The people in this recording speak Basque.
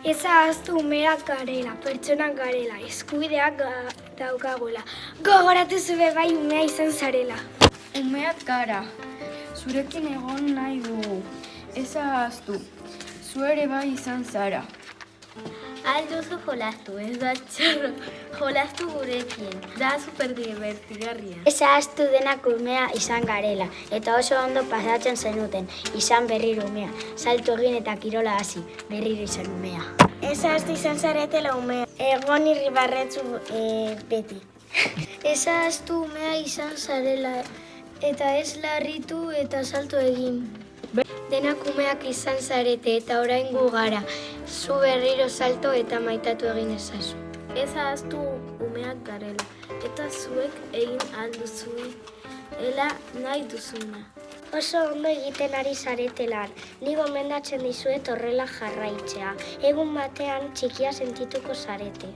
Ez ahaztu umeak garela, pertsonak garela, eskubideak daukagula. Gogoratu zube bai umea izan zarela. Umeak gara, zurekin egon nahi dugu. Ez ahaztu, zu ere bai izan zara. Alduzu jolastu, ez da txarro. Jolastu gurekin, da superdibertigarria. Ez ahaztu denak umea izan garela, eta oso ondo pasatzen zenuten, izan berriro umea. Salto egin eta kirola hasi, berriro izan umea. Ez ahaztu izan zaretela umea, egon irribarretzu beti. Ez ahaztu umea izan zarela, eta ez larritu eta salto egin. Denak umeak izan zarete eta orain gu gara, zu berriro salto eta maitatu egin ezazu. Ez ahaztu umeak garela, eta zuek egin alduzuela nahi duzuna. Oso ondo egiten ari zaretelan, ni gomendatzen dizuet horrela jarraitzea. Egun batean txikia sentituko zarete.